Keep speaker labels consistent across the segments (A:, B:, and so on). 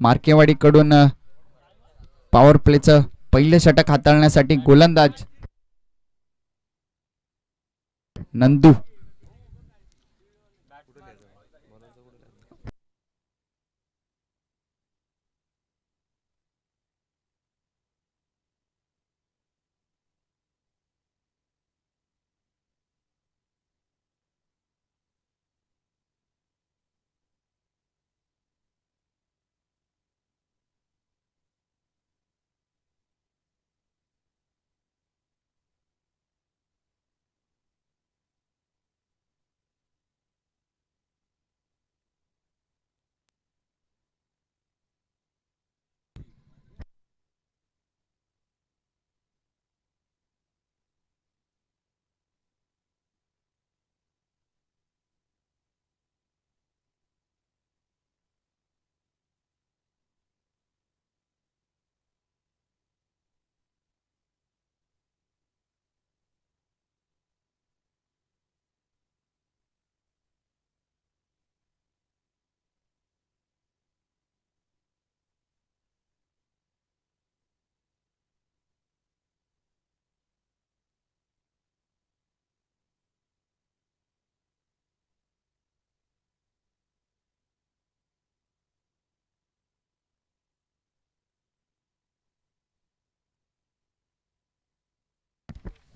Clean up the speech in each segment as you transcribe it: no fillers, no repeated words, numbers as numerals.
A: मार्केवाडीकडून power प्लेचं पहिले षटक हाताळण्यासाठी गोलंदाज Nandu.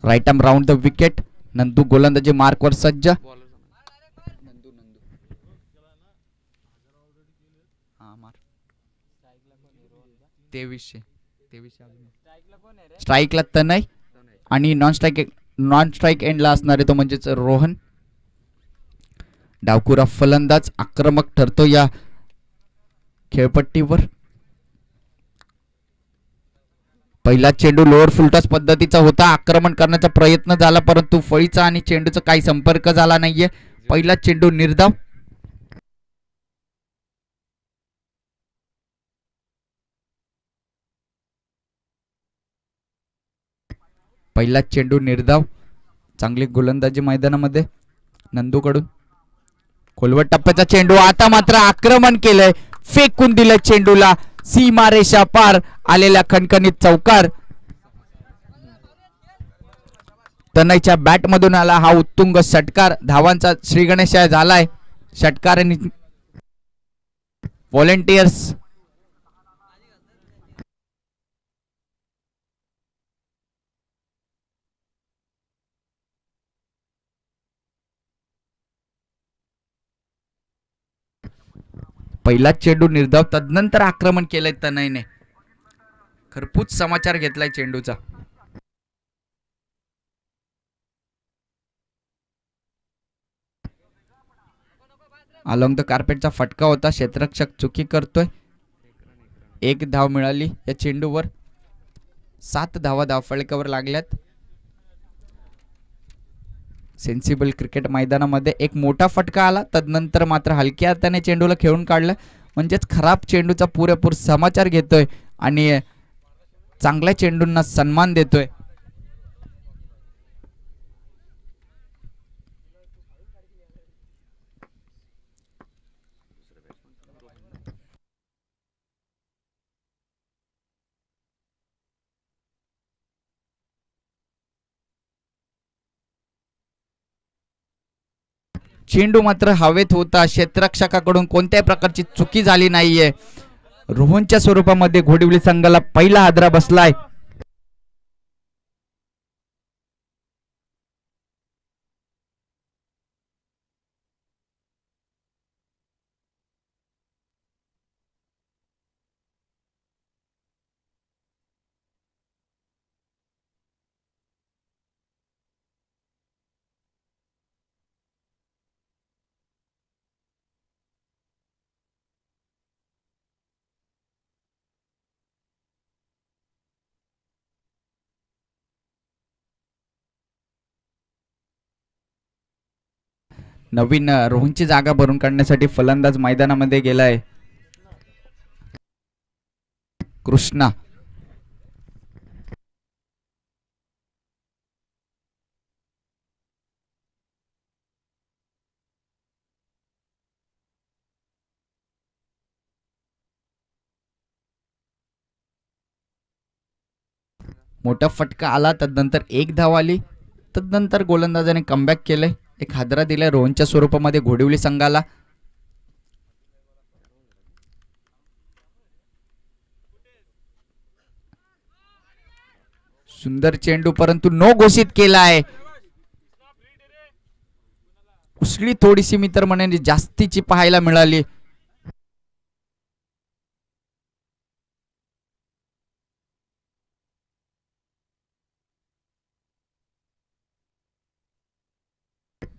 A: Right arm round the wicket. Nandu गोलंदाजी मार्कवर सज्ज. 2300 स्ट्राईकला तनय आणि नॉन स्ट्राईक एंडला असणारे तो म्हणजेच रोहन. डावकुरा फलंदाज आक्रमक ठरतो या खेळपट्टीवर. पहिला चेंडू लोअर फुलटॉस पद्धतीचा होता. आक्रमण करण्याचा प्रयत्न झाला परंतु फळीचा आणि चेंडूचा काही संपर्क झाला नाहीये. पहिला चेंडू निर्धाव. पहिला चेंडू निर्धाव. चांगली गोलंदाजी मैदानामध्ये नंदूकडून. खोलवट टप्प्याचा चेंडू. आता मात्र आक्रमण केलंय. फेकून दिलं चेंडूला. सीमारेषा पार आलेल्या खणखणीत चौकार. तनयच्या बॅट मधून आला हा उत्तुंग षटकार. धावांचा श्रीगणेशाय झालाय. षटकार आणि व्हॉलेंटियर्स पहिला चेंडू निर्धाव. तदनंतर आक्रमण केलंय तनयने. खरपूस समाचार घेतलाय चेंडूचा. अलॉंग द कार्पेटचा फटका होता. क्षेत्ररक्षक चुकी करतोय. 1 धाव मिळाली या चेंडूवर. 7 धावा धावफलकावर लागल्यात. सेन्सिबल क्रिकेट मैदानामध्ये एक मोठा फटका आला. तदनंतर मात्र हलक्या हाताने चेंडूला खेळून काढलं. म्हणजेच खराब चेंडूचा पुरेपूर समाचार घेतोय आणि चांगल्या चेंडूंना सन्मान देतोय. चेंडू मात्र हवेत होता. क्षेत्ररक्षकाकडून कोणत्याही प्रकारची चुकी झाली नाहीये. रोहनच्या स्वरूपामध्ये घोडिवली संघाला पहिला हादरा बसलाय. नवीन रोहनची जागा भरून काढण्यासाठी फलंदाज मैदानामध्ये गेलाय. कृष्णा. मोठा फटका आला, तदनंतर एक धाव आली. तदनंतर गोलंदाजाने कमबॅक केलंय, एक हादरा दिलाय रोहनच्या स्वरूपामध्ये घोडिवली संघाला. सुंदर चेंडू परंतु नो घोषित केलाय. उसळी थोडीशी मी तर म्हणेन जास्तीची पाहायला मिळाली.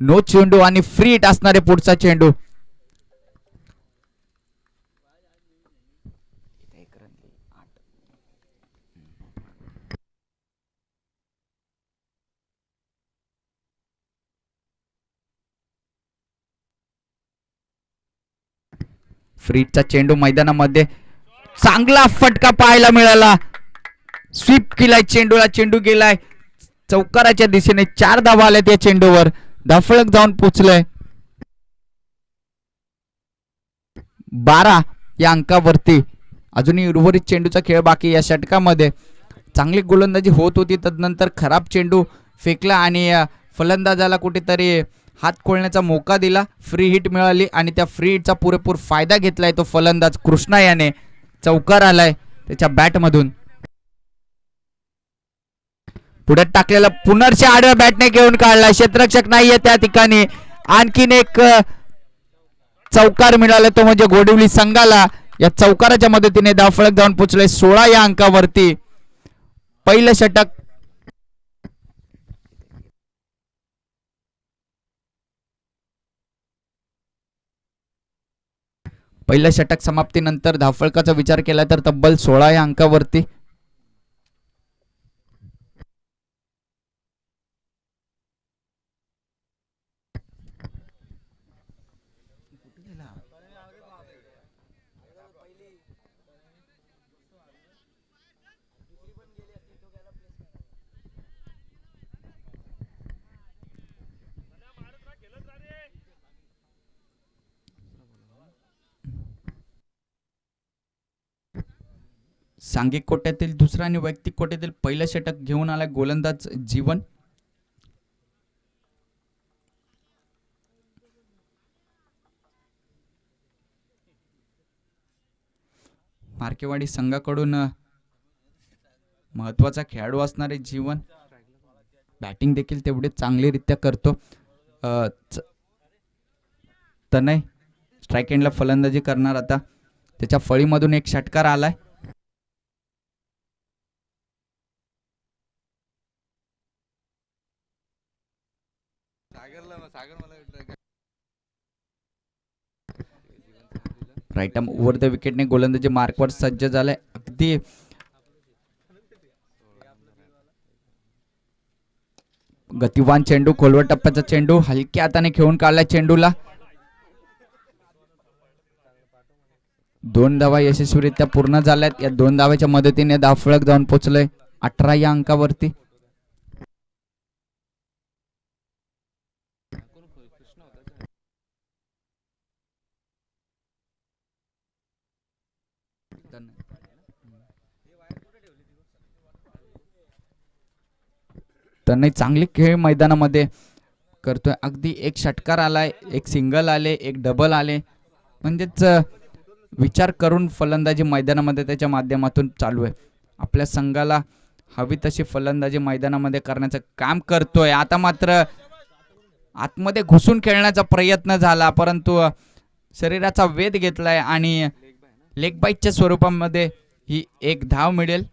A: नो चेंडू आणि फ्री हिट असणारे पुढचा चेंडू. फ्रीटचा चेंडू मैदानामध्ये चांगला फटका पाहायला मिळाला. स्वीप केलाय चेंडूला, चेंडू गेलाय चौकाराच्या दिशेने. 4 धावा आल्या त्या चेंडूवर, धाफळक जाऊन पोचलंय. 12 या अंकावरती. अजूनही उर्वरित चेंडूचा खेळ बाकी. या षटकामध्ये चांगली गोलंदाजी होत होती, तदनंतर खराब चेंडू फेकला आणि फलंदाजाला कुठेतरी हात खोलण्याचा मोका दिला. फ्री हिट मिळाली आणि त्या फ्री हिटचा पुरेपूर फायदा घेतलाय तो फलंदाज कृष्णा याने. चौकार आलाय त्याच्या बॅट मधून. पुढे टाकलेला पुनर्च्या आडव्या बॅटने घेऊन काढला. क्षेत्ररक्षक नाहीये त्या ठिकाणी. आणखीन एक चौकार मिळाला, तो म्हणजे घोडिवली संघाला. या चौकाराच्या मदतीने धावफलक जाऊन पोहोचले 16 या अंकावरती. पहिलं षटक समाप्तीनंतर धावफलकाचा विचार केला तर तब्बल 16 या अंकावरती. सांघिक कोट्यातील दुसरा आणि वैयक्तिक कोट्यातील पहिलं षटक घेऊन आला गोलंदाज जीवन. मार्केवाडी संघाकडून महत्वाचा खेळाडू असणारे जीवन बॅटिंग देखील तेवढे चांगलीरित्या करतो. तनय स्ट्राइक एंडला फलंदाजी करणार. आता त्याच्या फळीमधून एक षटकार आलाय. राईट आर्म ओव्हर द विकेटने गोलंदाजी मार्कवर सज्ज झालाय. अगदी गतिवान चेंडू, खोलवर टप्प्याचा चेंडू हलक्या हाताने खेळून काढलाय चेंडूला. 2 धावा यशस्वीरित्या पूर्ण झाल्यात. या 2 धावाच्या मदतीने धावफलक जाऊन पोहोचलंय 18 या अंकावरती. त्यांनी चांगली खेळ मैदानामध्ये करतोय. अगदी एक षटकार आलाय, एक सिंगल आले, एक डबल आले. म्हणजेच विचार करून फलंदाजी मैदानामध्ये त्याच्या माध्यमातून चालू आहे. आपल्या संघाला हवी तशी फलंदाजी मैदानामध्ये करण्याचं काम करतोय. आता मात्र आतमध्ये घुसून खेळण्याचा प्रयत्न झाला, परंतु शरीराचा वेध घेतलाय आणि लेग बाईटच्या स्वरूपामध्ये ही एक धाव मिळेल.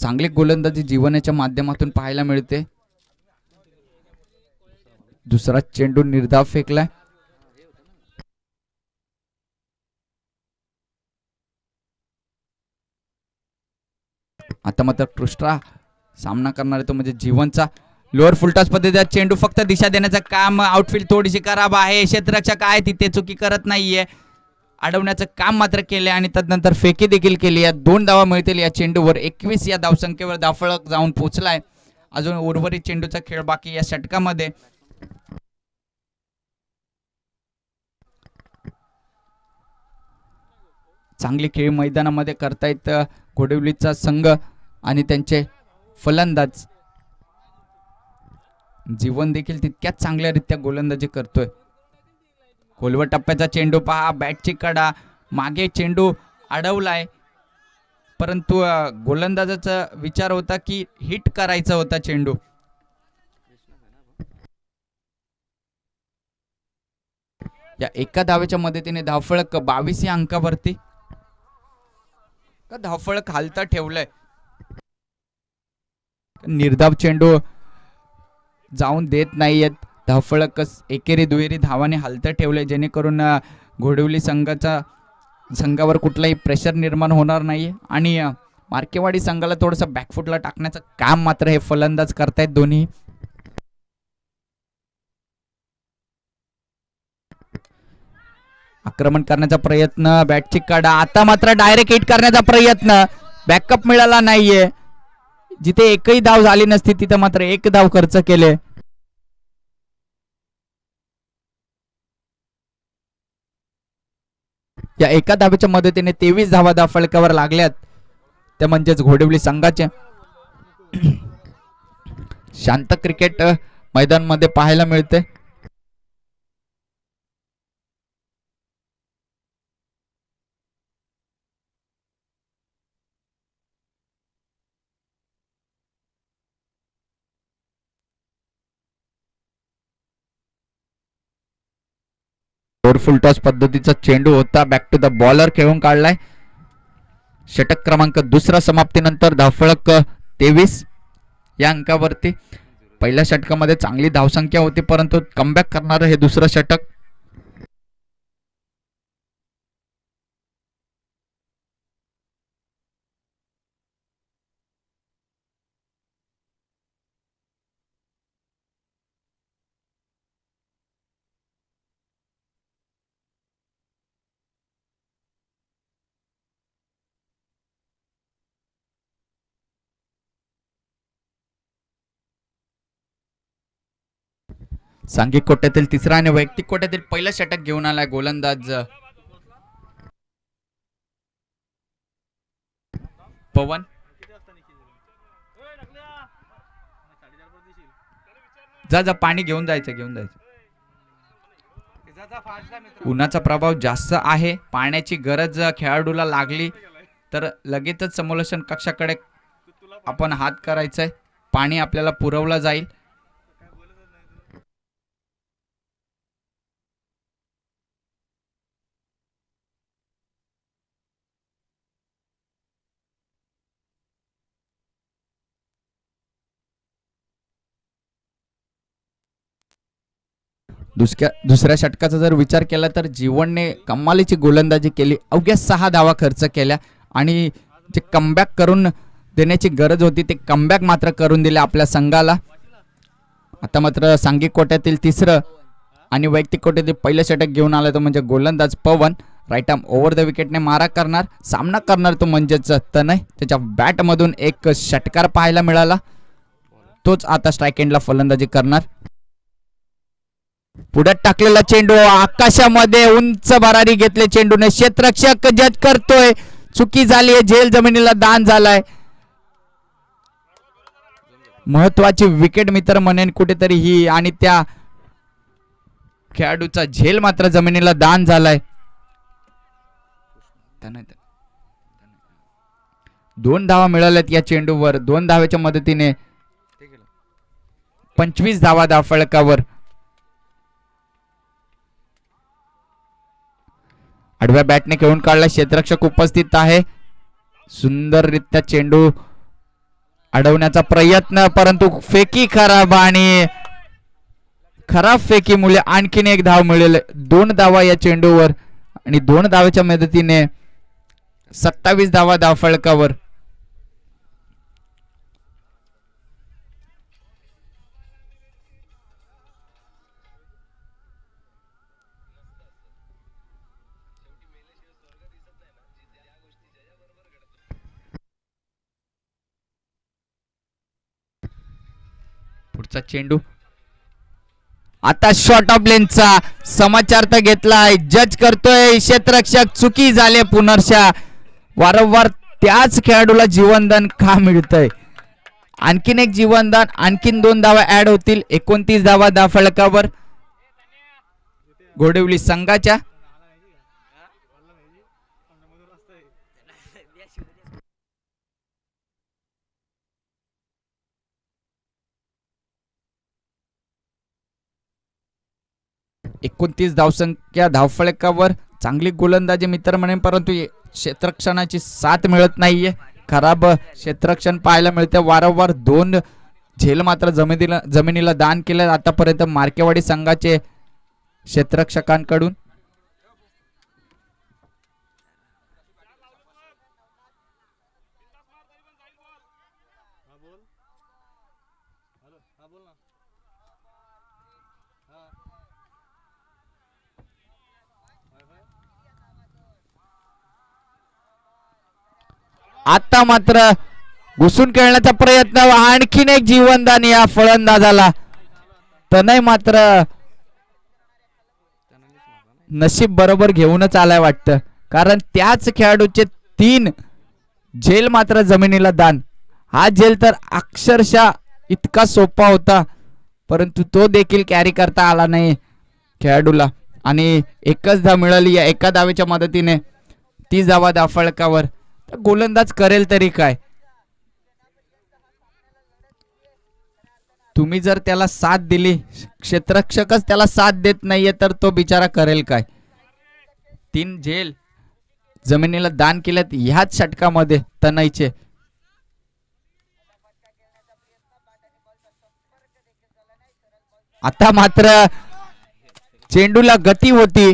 A: चांगली गोलंदाजी जीवनाच्या माध्यमातून पाहायला मिळते. दुसरा चेंडू निर्धाव फेकलाय. आता मात्र कृष्णा सामना करणार आहे तो म्हणजे जीवनचा. लोअर फुलटॉस पद्धतीचा चेंडू फक्त दिशा देण्याचं काम आउटफील्ड थोडीशी खराब आहे. क्षेत्ररक्षक आहे तिथे चुकी करत नाहीये. अडवण्याचं काम मात्र केले आणि तदनंतर फेकी देखील केली. या 2 धावा मिळतील या चेंडूवर. 21 या धावसंख्येवर धावफलक जाऊन पोहोचलाय. अजून उर्वरित चेंडूचा खेळ बाकी या षटकामध्ये. चांगली खेळ मैदानामध्ये करतायत घोडवलीचा संघ आणि त्यांचे फलंदाज. जीवन देखील तितक्याच चांगल्यारीत्या गोलंदाजी करतोय. खोलवर टप्प्याचा चेंडू पहा. बॅटची कडा मागे चेंडू अडवलाय परंतु गोलंदाजाचा विचार होता की हिट करायचा होता चेंडू. या एका धावेच्या मदतीने धावफलक 22 या अंकावरती. धावफलक हालता ठेवलंय. निर्धाव चेंडू जाऊन देत नाहीयेत. धावफलक एकेरी दुहेरी धावाने हालत ठेवले जेणेकरून घोडवली संघावर कुठलाही प्रेशर निर्माण होणार नाही आणि मार्केवाडी संघाला थोडंसं बॅकफुटला टाकण्याचं काम मात्र हे फलंदाज करतायत दोन्ही. आक्रमण करण्याचा प्रयत्न. बॅटची कडा आता मात्र डायरेक्ट हिट करण्याचा प्रयत्न. बॅकअप मिळाला नाहीये. जिथे एकही धाव झाली नसती तिथे मात्र 1 धाव खर्च केले. या एका धावेच्या मदतीने 23 धावा धावफलकावर लागल्यात. त्या म्हणजेच घोडवली संघाचे. शांत क्रिकेट मैदान मध्ये पाहायला मिळते. फुलटॉस पद्धतीचा चेंडू होता. बॅक टू द बॉलर खेळून काढलाय. षटक क्रमांक 2 समाप्तीनंतर धावफलक 23 या अंकावरती. पहिल्या षटकामध्ये चांगली धावसंख्या होती परंतु कमबॅक करणारं हे दुसरं षटक. सांघिक कोट्यातील तिसरा आणि वैयक्तिक कोट्यातील पहिलं षटक घेऊन आलाय गोलंदाज पवन. जा पाणी घेऊन जायचं. उन्हाचा प्रभाव जास्त आहे. पाण्याची गरज खेळाडूला लागली तर लगेचच समोलक्षण कक्षाकडे आपण हात करायचंय. पाणी आपल्याला पुरवलं जाईल. दुसऱ्या षटकाचा जर विचार केला तर जीवनने कमालीची गोलंदाजी केली. अवघ्या 6 धावा खर्च केल्या आणि जे कमबॅक करून देण्याची गरज होती ते कमबॅक मात्र करून दिले आपल्या संघाला. आता मात्र सांघिक कोट्यातील तिसरं आणि वैयक्तिक कोट्यातील पहिलं षटक घेऊन आला तो म्हणजे गोलंदाज पवन. राईट आर्म ओव्हर द विकेटने मारा करणार. सामना करणार तो म्हणजेच तनय. त्याच्या बॅटमधून एक षटकार पाहायला मिळाला. तोच आता स्ट्राईक एंडला फलंदाजी करणार. पुढे टाकलेला चेंडू आकाशामध्ये उंच भरारी घेतले चेंडूने. क्षेत्ररक्षक जज करतोय. चुकी झाली. झेल जमिनीला दान झालाय. महत्वाची विकेट मित्र म्हणेन कुठेतरी ही आणि त्या खेळाडूचा झेल मात्र जमिनीला दान झालाय. 2 धावा मिळाल्यात या चेंडूवर. 2 धावेच्या मदतीने 25 धावा धावफलकावर. आडव्या बॅटने खेळून काढला. क्षेत्ररक्षक उपस्थित आहे. सुंदररित्या चेंडू अडवण्याचा प्रयत्न परंतु फेकी खराब आणि खराब फेकी मुळे आणखीन 1 धाव मिळेल. 2 धावा या चेंडूवर आणि 2 धावेच्या मदतीने 27 धावा धावफलकावर. शेवटचा चेंडू आता शॉर्ट ऑफ लेनचा समाचार तर घेतलाय जज करतोय क्षेत्ररक्षक चुकी झाले पुनर्शा वारंवार त्याच खेळाडूला जीवनदान का मिळतंय आणखीन एक जीवनदान आणखीन 2 धावा ऍड होतील 29 धावा धावफलकावर घोडवली संघाच्या 29 धावसंख्या धावफलकावर चांगली गोलंदाजी मित्र म्हणेन परंतु क्षेत्ररक्षणाची साथ मिळत नाहीये खराब क्षेत्ररक्षण पाहायला मिळते वारंवार 2 झेल मात्र जमिनीला दान केले आतापर्यंत मार्केवाडी संघाचे क्षेत्ररक्षकांकडून आता मात्र घुसून खेळण्याचा प्रयत्न आणखीन एक जीवनदान या फलंदाजाला तनय मात्र नशीब बरोबर घेऊनच आलाय वाटतं कारण त्याच खेळाडूचे 3 झेल मात्र जमिनीला दान हा झेल तर अक्षरशः इतका सोपा होता परंतु तो देखील कॅरी करता आला नाही खेळाडूला आणि एकच धाव मिळाली या एका धावेच्या मदतीने 30 धावा धावफलकावर गोलंदाज करेल तरी काय तुम्ही जर त्याला साथ दिली क्षेत्ररक्षकच त्याला साथ देत नाहीये तर तो बिचारा करेल काय 3 झेल जमिनीला दान केल्यात ह्याच षटकामध्ये तनयचे आता मात्र चेंडूला गती होती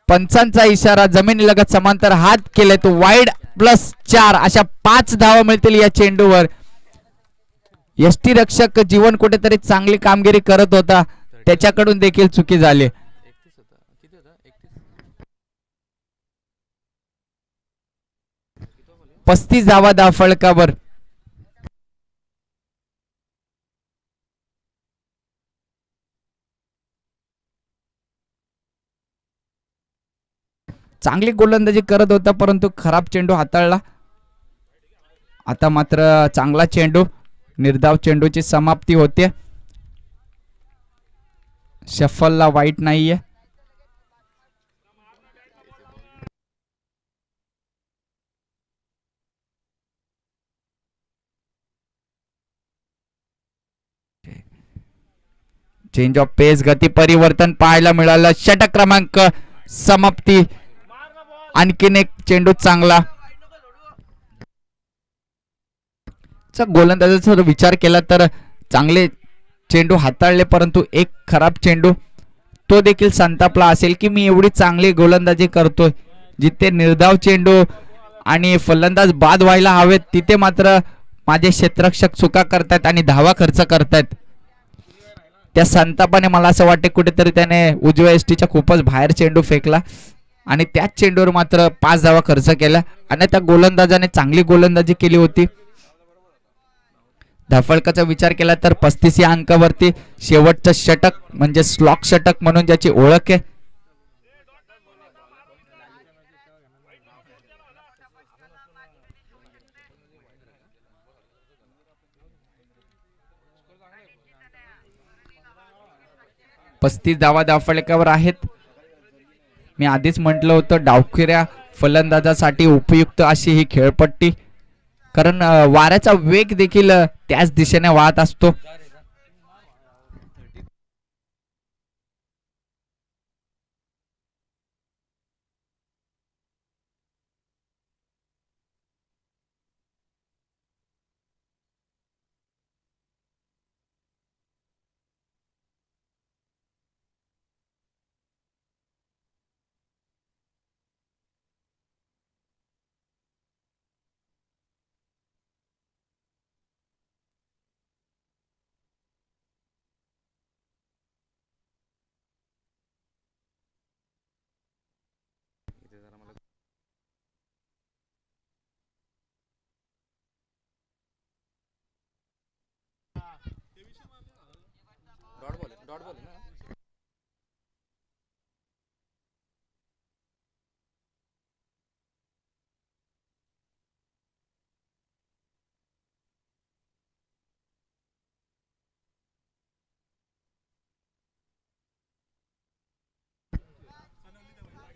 A: पंचांचा इशारा जमिनीलगत समांतर हात केले तो वाईड +4 अशा 5 धावा मिळतील या चेंडूवर यष्टी रक्षक जीवन कुठेतरी चांगली कामगिरी करत होता त्याच्याकडून देखील चुकी झाली 35 धावा धावफलकावर चांगली गोलंदाजी करत होता परंतु खराब चेंडू हाताळला आता मात्र चांगला चेंडू निर्धाव चेंडूची समाप्ती होते शफलला वाईट नाहीये चेंज ऑफ पेस गती परिवर्तन पाहायला मिळालं षटक क्रमांक समाप्ती आणखीन एक चेंडू चांगला गोलंदाजाचा विचार केला तर चांगले चेंडू हाताळले परंतु एक खराब चेंडू तो देखील संतापला असेल की मी एवढी चांगली गोलंदाजी करतोय जिथे निर्धाव चेंडू आणि फलंदाज बाद व्हायला हवेत तिथे मात्र माझे क्षेत्ररक्षक चुका करतायत आणि धावा खर्च करतायत त्या संतापाने मला असं वाटते कुठेतरी त्याने उजव्या एसटीच्या खूपच बाहेर चेंडू फेकला आणि त्याच चेंडूवर मात्र 5 धावा खर्च केला आणि त्या गोलंदाजाने चांगली गोलंदाजी केली होती धावफलकाचा विचार केला तर 35 या अंकावरती शेवटचं षटक म्हणजे स्लॉक षटक म्हणून ज्याची ओळख आहे पस्तीस धावा धावफलकावर आहेत मी आधीच म्हटलं होतं डावखिऱ्या फलंदाजासाठी उपयुक्त अशी ही खेळपट्टी कारण वाऱ्याचा वेग देखील त्याच दिशेने वाहत असतो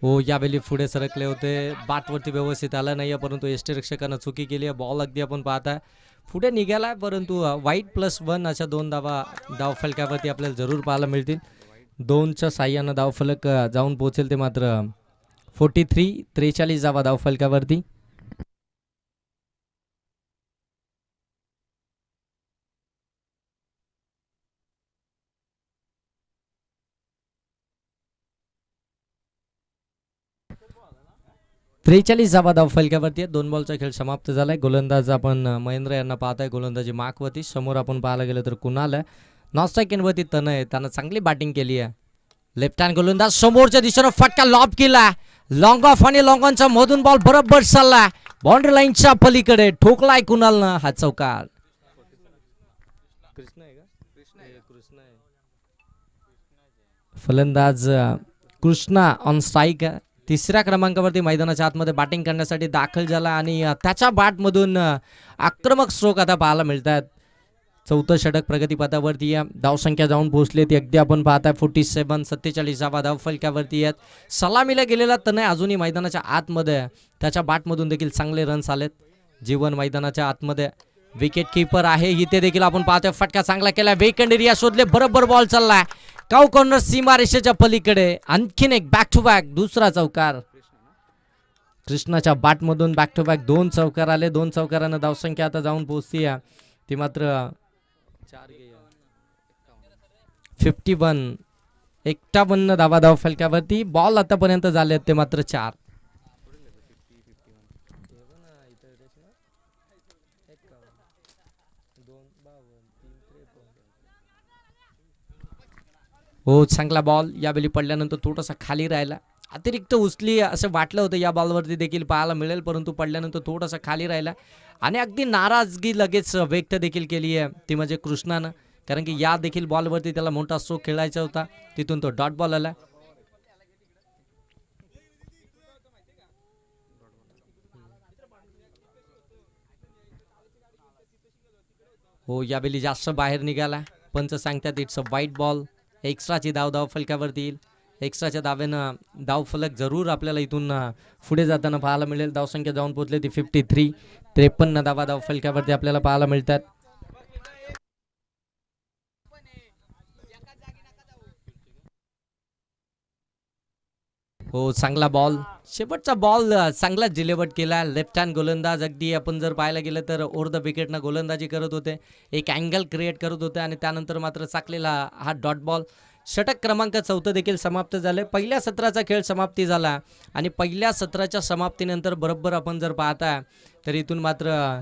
B: हो यावेळी पुढे सरकले होते, बाटवरती व्यवस्थित आला नाही परंतु यष्टीरक्षकानं चुकी केली आहे. बॉल अगदी आपण पाहताय पुढे निघाला परंतु वाईट +1 अशा 2 धावफलकावरती आपल्याला जरूर पाहायला मिळतील. 2च्या साह्यानं धावफलक जाऊन पोहोचेल ते मात्र 43 धावफलकावरती. धावफलकावरती 2 बॉलचा खेळ समाप्त झालाय. गोलंदाज आपण महेंद्र यांना पाहताय, गोलंदाजी मार्कवरती. समोर आपण पाहायला गेलं तर कुणाल आहे, नॉस्ट्राईक तनय, त्यानं चांगली बॅटिंग केली आहे. लेफ्ट हँड गोलंदाज समोरच्या दिशेनं फटका लॉब केला, लॉंग ऑफ आणि लॉंग ऑनचा मधून बॉल बरोबर चालला बाउंड्री लाईनच्या पलीकडे, ठोकलाय कुणालनं हा चौकार. फलंदाज कृष्णा ऑन स्ट्राईक 3ऱ्या क्रमांकावरती मैदानाच्या आतमध्ये बॅटिंग करण्यासाठी दाखल झाला आणि त्याच्या बॅटमधून आक्रमक स्ट्रोक आता पाहायला मिळतात. 4थं षटक प्रगतीपथावरती आहे. धावसंख्या जाऊन पोहोचली ती अगदी आपण पाहताय 47 धावफलकावरती आहेत. सलामीला गेलेला तनय अजूनही मैदानाच्या आतमध्ये, त्याच्या बॅटमधून देखील चांगले रन्स आलेत. जीवन मैदानाच्या आतमध्ये विकेट कीपर आहे, इथे देखील आपण पाहतोय फटका चांगला केला, वेकंड एरिया शोधले, बरोबर बॉल चाललाय काउ कॉर्नर सीमा रेषेच्या पलीकडे. आणखीन एक बॅक टू बॅक दुसरा चौकार. कृष्णाच्या बॅटमधून बॅक टू बॅक 2 चौकार आले. 2 चौकारानं धावसंख्या आता जाऊन पोहोचती आहे ती मात्र 51 धावफलकावरती. बॉल आतापर्यंत झाले ते मात्र 4. हो चांगला बॉल यावेळी पडल्यानंतर थोडासा खाली राहिला, अतिरिक्त उचली असं वाटलं होतं या बॉलवरती देखील पाहायला मिळेल, परंतु पडल्यानंतर थोडासा खाली राहिला आणि अगदी नाराजगी लगेच व्यक्त देखील केली आहे ती म्हणजे कृष्णानं, कारण की या देखील बॉलवरती त्याला मोठा स्ट्रोक खेळायचा होता, तिथून तो डॉट बॉल आला. हो यावेळी जास्त बाहेर निघाला, पंच सांगतात इट्स अ वाईट बॉल. एक्स्ट्राची धावफलकावरती येईल. एक्स्ट्राच्या दाव्यानं धावफलक जरूर आपल्याला इथून पुढे जाताना पाहायला मिळेल. धावसंख्या जाऊन पोहोचले ती 53 धावफलकावरती आपल्याला पाहायला मिळतात. हो चांगला बॉल, शेवटचा बॉल चांगला डिलिव्हर्ड केला. लेफ्ट हँड गोलंदाज अगदी आपण जर पाहायला गेलं तर ओव्हर द विकेटनं गोलंदाजी करत होते, एक अँगल क्रिएट करत होते आणि त्यानंतर मात्र चाकलेला हा डॉट बॉल. षटक क्रमांक 4 देखील समाप्त झाले. पहिल्या सत्राचा खेळ समाप्ती झाला आणि पहिल्या सत्राच्या समाप्तीनंतर बरोबर आपण जर पाहता तर इथून मात्र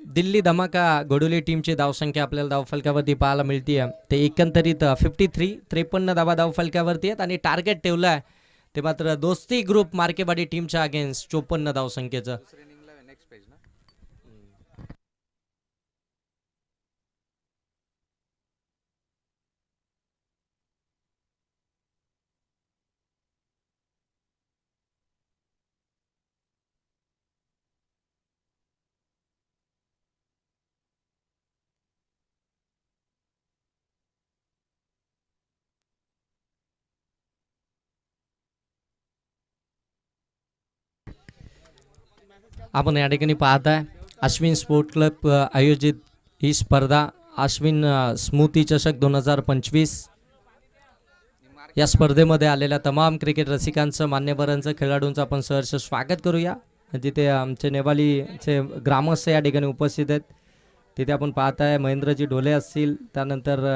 B: दिल्ली धमाका घोडोली टीमची धावसंख्या आपल्याला धावफलकावरती पाहायला मिळते. ते एकंदरीत 53 धावफलकावरती आहेत आणि टार्गेट ठेवलं आहे ते मात्र दोस्ती ग्रुप मार्केवाडी टीमच्या अगेन्स्ट 54 धावसंख्येचं. आपण या ठिकाणी पाहताय अश्विन स्पोर्ट क्लब आयोजित ही स्पर्धा अश्विन स्मृती चषक 2025. या स्पर्धेमध्ये आलेल्या तमाम क्रिकेट रसिकांचं, मान्यवरांचं, खेळाडूंचं आपण सहर्ष स्वागत करूया. जिथे आमचे नेवालीचे ग्रामस्थ या ठिकाणी उपस्थित आहेत. तिथे आपण पाहताय महेंद्रजी ढोले असतील, त्यानंतर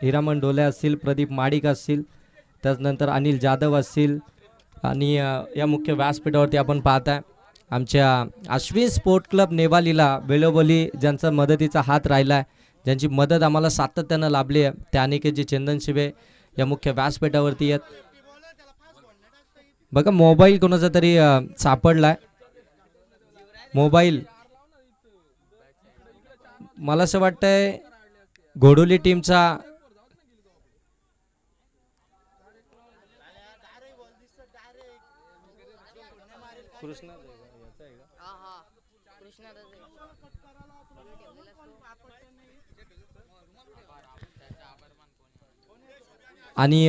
B: हिरामन ढोले असतील, प्रदीप माडिक असतील, त्यानंतर अनिल जाधव असतील आणि या मुख्य व्यासपीठावरती आपण पाहताय आमच्या अश्विन स्पोर्ट क्लब नेवालीला वेळोवेळी ज्यांचा मदतीचा हात राहिला आहे, ज्यांची मदत आम्हाला सातत्यानं लाभली आहे, त्या अनिकेतजी चंदन शिवे या मुख्य व्यासपीठावरती आहेत. बघा मोबाईल कोणाचा तरी सापडलाय. मोबाईल मला असं वाटतंय घोडोली टीमचा आणि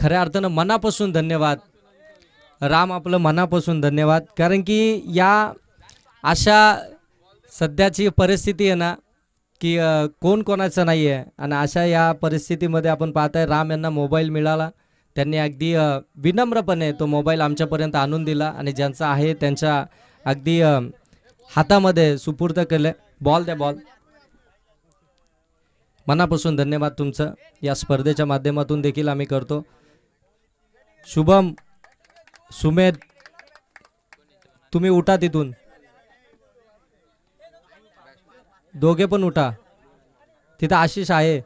B: खऱ्या अर्थानं मनापासून धन्यवाद राम, आपलं मनापासून धन्यवाद. कारण की या अशा सध्याची परिस्थिती आहे ना की कोण कोणाचं नाही आहे, आणि अशा या परिस्थितीमध्ये आपण पाहताय राम यांना मोबाईल मिळाला. त्यांनी अगदी विनम्रपणे तो मोबाईल आमच्यापर्यंत आणून दिला आणि ज्यांचा आहे त्यांच्या अगदी हातामध्ये सुपूर्द केलं. बॉल द्या, बॉल. मनापासून धन्यवाद तुमचं. या स्पर्धेच्या माध्यमातून देखील आम्ही करतो. शुभम, सुमेध, तुम्ही उठा तिथून, दोघे पण उठा. तिथं आशिष आहे.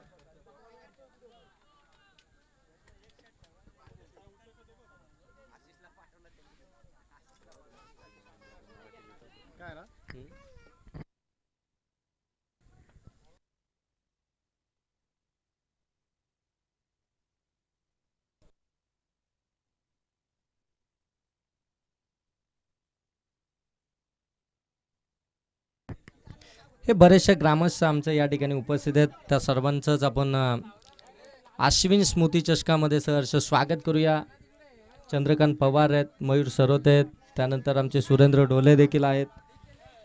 B: हे बरेचसे ग्रामस्थ आमच्या या ठिकाणी उपस्थित आहेत. त्या सर्वांचंच आपण अश्विन स्मृती चषकामध्ये सहर्ष स्वागत करूया. चंद्रकांत पवार आहेत, मयूर सरोते आहेत, त्यानंतर आमचे सुरेंद्र डोले देखील आहेत.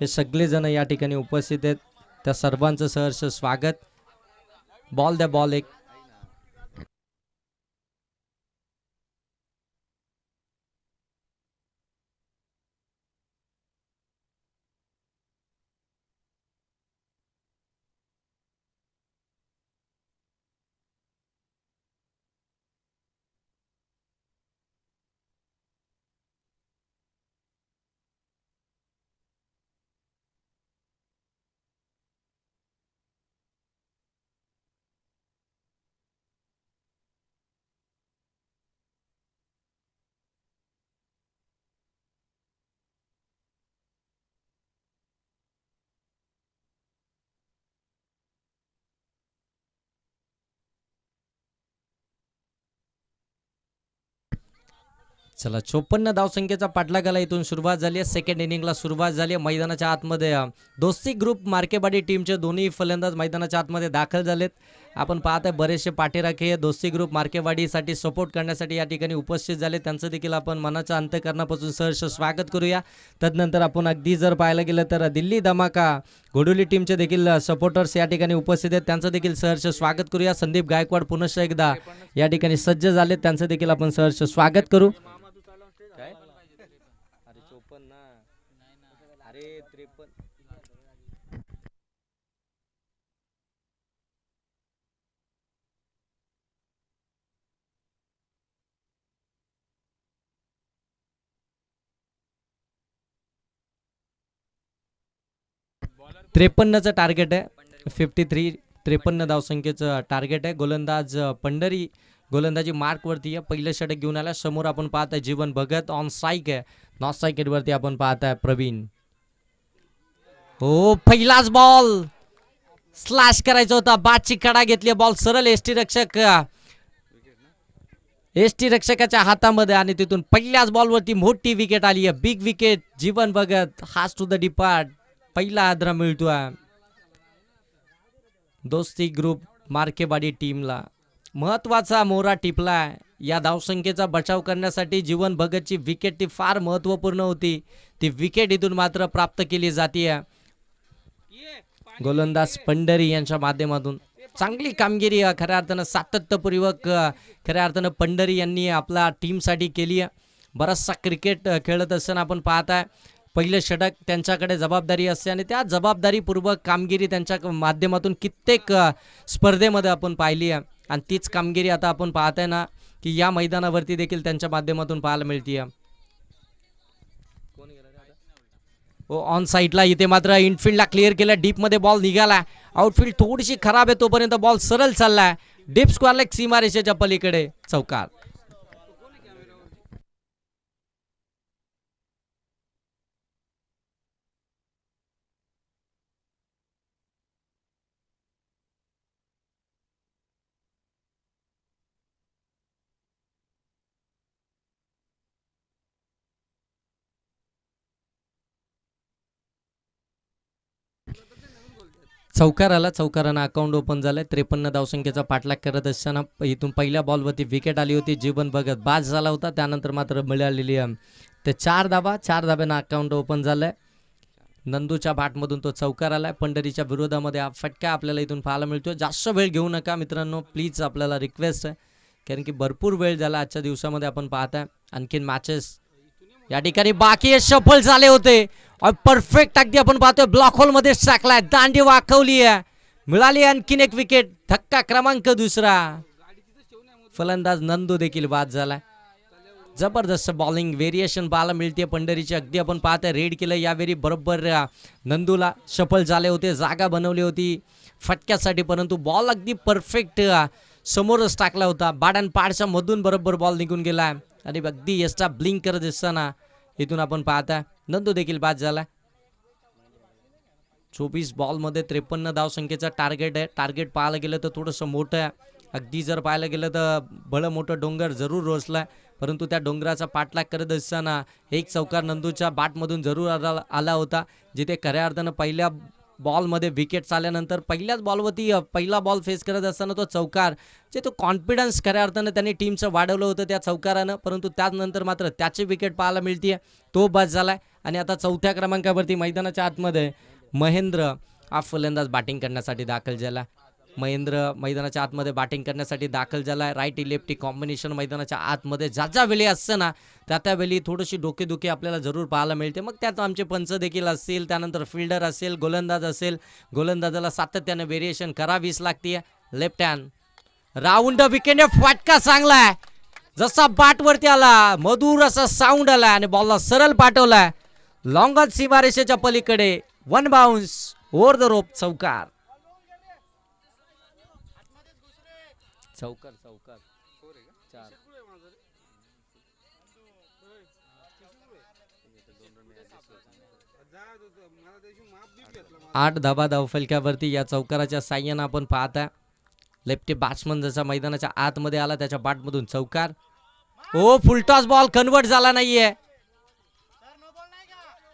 B: हे सगळेजण या ठिकाणी उपस्थित आहेत. त्या सर्वांचं सहर्ष स्वागत. बॉल द्या, बॉल एक. चला 54 धावसंख्येचा पाठलागाला इथून सुरुवात झाली आहे. सेकंड इनिंगला सुरुवात झाली आहे. मैदानाच्या आतमध्ये दोस्ती ग्रुप मार्केवाडी टीमचे दोन्ही फलंदाज मैदानाच्या आतमध्ये दाखल झालेत. आपण पाहताय बरेचसे पाठीराखे दोस्ती ग्रुप मार्केवाडीसाठी सपोर्ट करण्यासाठी या ठिकाणी उपस्थित झाले. त्यांचं देखील आपण मनाच्या अंतःकरणापासून सहर्ष स्वागत करूया. तदनंतर आपण अगदी जर पाहायला गेलं तर दिल्ली धमाका घोडोली टीमचे देखील सपोर्टर्स या ठिकाणी उपस्थित आहेत. त्यांचं देखील सहर्ष स्वागत करूया. संदीप गायकवाड पुनश्च एकदा या ठिकाणी सज्ज झालेत. त्यांचं देखील आपण सहर्ष स्वागत करू. 53चं टार्गेट आहे. 53 धावसंख्येचं टार्गेट आहे. गोलंदाज पंढरी गोलंदाजी मार्कवरती आहे. पहिलं षटक घेऊन आला. समोर आपण पाहताय जीवन भगत ऑन स्ट्राईक आहे. नॉन स्ट्राईक वरती आपण पाहताय प्रवीण. हो, पहिलाच बॉल स्लॅश करायचा होता. बादची कडा घेतली. बॉल सरळ एसटी रक्षकाच्या हातामध्ये आणि तिथून पहिल्याच बॉलवरती मोठी विकेट आली आहे. Big wicket. जीवन भगत हास टू द डिपार्ट. पहिला आदरा मिळतोय दोस्ती ग्रुप मार्केवाडी टीमला. महत्वाचा मोहरा टिपलाय. या धावसंख्येचा बचाव करण्यासाठी जीवन भगतची विकेट ती फार महत्वपूर्ण होती. ती विकेट इथून मात्र प्राप्त केली जाते. गोलंदाज पंढरी यांच्या माध्यमातून चांगली कामगिरी खऱ्या अर्थानं सातत्यपूर्वक खऱ्या अर्थानं पंढरी यांनी आपल्या टीमसाठी केली आहे. बराचसा क्रिकेट खेळत असताना आपण पाहताय पहिलं षटक त्यांच्याकडे जबाबदारी असते आणि त्या जबाबदारीपूर्वक कामगिरी त्यांच्या माध्यमातून कित्येक स्पर्धेमध्ये आपण पाहिली आहे. आणि तीच कामगिरी आता आपण पाहताय ना की या मैदानावरती देखील त्यांच्या माध्यमातून पाहायला मिळते. ऑन साईडला इथे मात्र इनफिल्डला क्लिअर केलं, डीपमध्ये बॉल निघाला, आउटफील्ड थोडीशी खराब आहे तोपर्यंत बॉल सरळ चाललाय डीप स्क्वेअरला सीमारेषेच्या पलीकडे चौकार. चौकाराला चौकारानं अकाउंट ओपन झालंय. 53 धावसंख्येचा पाठलाग करत असताना इथून पहिल्या बॉलवरती विकेट आली होती, जीवन भगत बाद झाला होता, त्यानंतर मात्र मिळालेली ते 4 धावा, 4 धाब्यानं अकाउंट ओपन झालंय. नंदूच्या बॅटमधून तो चौकार आलाय. पंढरीच्या विरोधामध्ये हा फटका आपल्याला इथून पाहायला मिळतोय. जास्त वेळ घेऊ नका मित्रांनो, प्लीज, आपल्याला रिक्वेस्ट आहे, कारण की भरपूर वेळ झाला आजच्या दिवसामध्ये. आपण पाहताय आणखीन मॅचेस या ठिकाणी बाकी सफल झाले होते. परफेक्ट अगदी आपण पाहतोय ब्लॉक होल मध्ये टाकलाय, दांडी वाकवली आहे, मिळाली आणखीन एक विकेट. धक्का क्रमांक दुसरा. फलंदाज नंदू देखील बाद झालाय. जबरदस्त बॉलिंग व्हेरिएशन पाहायला मिळते पंढरीची. अगदी आपण पाहतोय रेड केलं यावेळी, बरोबर नंदूला सफल झाले होते, जागा बनवली होती फटक्यासाठी, परंतु बॉल अगदी परफेक्ट समोरच टाकला होता. बाडान पाडच्या मधून बरोबर बॉल निघून गेला आणि अगदी एक्स्ट्रा ब्लिंक करत असताना इथून आपण पाहता नंदू देखील बाद झाला. 24 बॉलमध्ये 53 धावसंख्येचा टार्गेट आहे. टार्गेट पाहायला गेलं तर थोडंसं मोठं आहे. अगदी जर पाहायला गेलं तर भलं मोठं डोंगर जरूर रोसलाय, परंतु त्या डोंगराचा पाठलाग करत असताना एक चौकार नंदूच्या बॅटमधून जरूर आला होता, जिथे खऱ्या अर्थानं पहिल्या बॉलमध्ये विकेट आल्यानंतर पहिल्याच बॉलवरती पहिला बॉल फेस करत असताना तो चौकार, जे तो कॉन्फिडन्स खऱ्या अर्थानं त्यांनी टीमचं वाढवलं होतं त्या चौकारानं, परंतु त्यानंतर मात्र त्याची विकेट पाहायला मिळते, तो बाद झालाय. आणि आता चौथ्या क्रमांकावरती मैदानाच्या आतमध्ये महेंद्र हा फलंदाज बॅटिंग करण्यासाठी दाखल झाला. महेंद्र मैदानाच्या आतमध्ये बॅटिंग करण्यासाठी दाखल झाला. राईटी लेफ्टी कॉम्बिनेशन मैदानाच्या आतमध्ये ज्या वेळी असतं ना त्यावेळी थोडीशी डोकेदुखी आपल्याला जरूर पाहायला मिळते. मग त्यात आमचे पंच देखील असतील, त्यानंतर फिल्डर असेल, गोलंदाज असेल, गोलंदाजाला सातत्याने व्हेरिएशन करावीच लागते. लेफ्ट हँड राऊंड विकेट, फटका चांगला आहे, जसा बॅटवरती आला मधुर असा साऊंड आला आणि बॉलला सरळ पाठवलाय लॉंगॉन सीमारेषेच्या पलीकडे. 1 बाउन्स ओव्हर द रोप, चौकार. चौकार चौकार 4. 8 धाबा धावफलक्यावरती या चौकाराच्या साह्यानं आपण पाहता लेफ्टी बॅट्समन जसा मैदानाच्या आतमध्ये आला त्याच्या बॅटमधून चौकार. ओ फुलटॉस बॉल कन्वर्ट झाला नाहीये